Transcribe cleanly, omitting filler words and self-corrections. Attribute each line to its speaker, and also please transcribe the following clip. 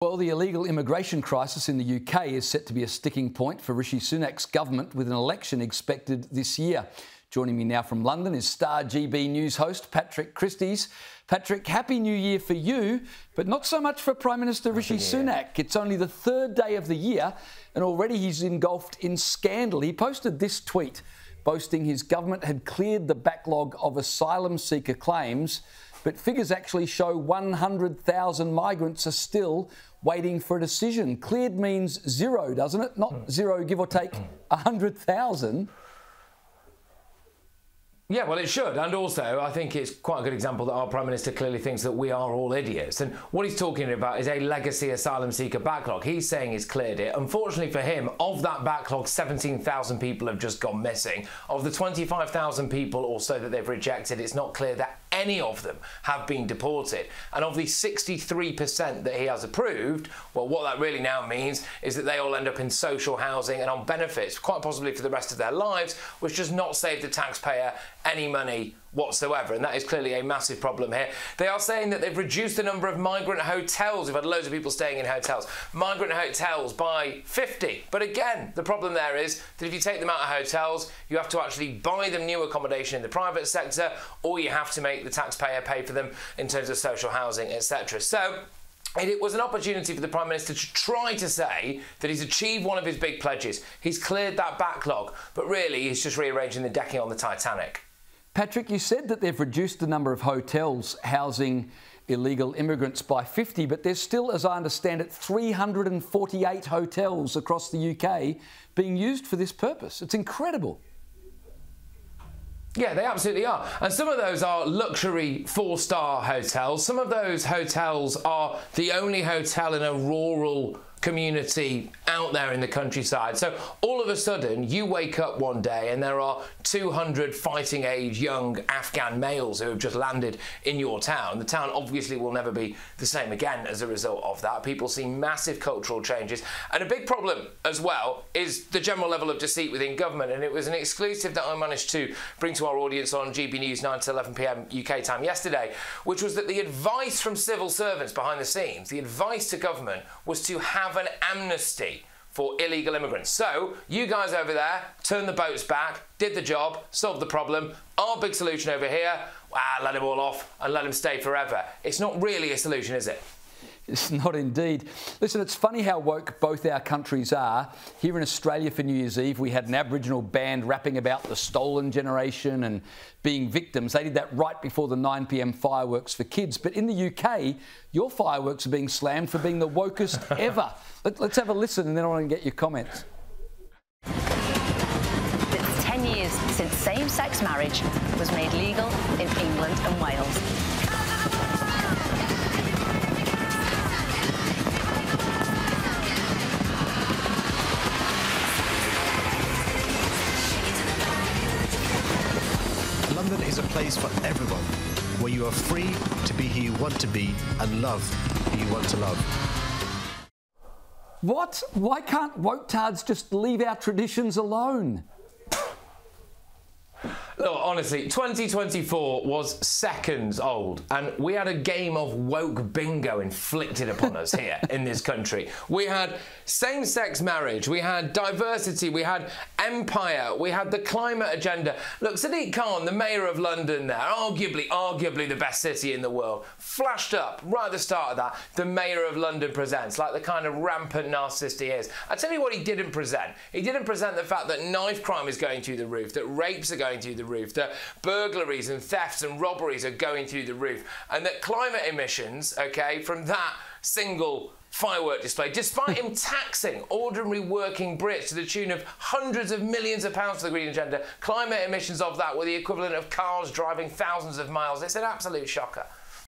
Speaker 1: Well, the illegal immigration crisis in the UK is set to be a sticking point for Rishi Sunak's government, with an election expected this year. Joining me now from London is Star GB News host Patrick Christys. Patrick, Happy New Year for you, but not so much for Prime Minister Rishi Sunak. It's only the third day of the year and already he's engulfed in scandal. He posted this tweet boasting his government had cleared the backlog of asylum seeker claims, but figures actually show 100,000 migrants are still waiting for a decision. Cleared means zero, doesn't it? Not zero, give or take 100,000.
Speaker 2: Yeah, well, it should. And also, I think it's quite a good example that our Prime Minister clearly thinks that we are all idiots. And what he's talking about is a legacy asylum seeker backlog. He's saying he's cleared it. Unfortunately for him, of that backlog, 17,000 people have just gone missing. Of the 25,000 people or so that they've rejected, it's not clear that any of them have been deported. And of the 63% that he has approved, well, what that really now means is that they all end up in social housing and on benefits, quite possibly for the rest of their lives, which does not save the taxpayer any money whatsoever, and that is clearly a massive problem here. They are saying that they've reduced the number of migrant hotels. We've had loads of people staying in hotels. Migrant hotels by 50. But again, the problem there is that if you take them out of hotels, you have to actually buy them new accommodation in the private sector, or you have to make the taxpayer pay for them in terms of social housing, etc. So it was an opportunity for the Prime Minister to try to say that he's achieved one of his big pledges. He's cleared that backlog, but really he's just rearranging the decking on the Titanic.
Speaker 1: Patrick, you said that they've reduced the number of hotels housing illegal immigrants by 50, but there's still, as I understand it, 348 hotels across the UK being used for this purpose. It's incredible.
Speaker 2: Yeah, they absolutely are. And some of those are luxury four-star hotels. Some of those hotels are the only hotel in a rural community out there in the countryside. So all of a sudden you wake up one day and there are 200 fighting age young Afghan males who have just landed in your town. The town obviously will never be the same again as a result of that. People see massive cultural changes, and a big problem as well is the general level of deceit within government. And it was an exclusive that I managed to bring to our audience on GB News 9 to 11 PM UK time yesterday, which was that the advice from civil servants behind the scenes, the advice to government, was to have an amnesty for illegal immigrants. So you guys over there turned the boats back, did the job, solved the problem. Our big solution over here, let them all off and let them stay forever. It's not really a solution, is it?
Speaker 1: It's not indeed. Listen, it's funny how woke both our countries are. Here in Australia for New Year's Eve, we had an Aboriginal band rapping about the stolen generation and being victims. They did that right before the 9 PM fireworks for kids. But in the UK, your fireworks are being slammed for being the wokest ever. Let's have a listen and then I want to get your comments.
Speaker 3: It's 10 years since same-sex marriage was made legal in England and Wales.
Speaker 4: London is a place for everyone, where you are free to be who you want to be and love who you want to love.
Speaker 1: What? Why can't woke-tards just leave our traditions alone?
Speaker 2: Look, honestly, 2024 was seconds old, and we had a game of woke bingo inflicted upon us here in this country. We had same-sex marriage, we had diversity, we had empire, we had the climate agenda. Look, Sadiq Khan, the mayor of London there, arguably the best city in the world, flashed up right at the start of that, the mayor of London presents, like the kind of rampant narcissist he is. I tell you what he didn't present. He didn't present the fact that knife crime is going through the roof, that rapes are going through the roof, that burglaries and thefts and robberies are going through the roof, and that climate emissions, okay, from that single firework display, despite him taxing ordinary working Brits to the tune of hundreds of millions of pounds for the green agenda, climate emissions of that were the equivalent of cars driving thousands of miles. It's an absolute shocker.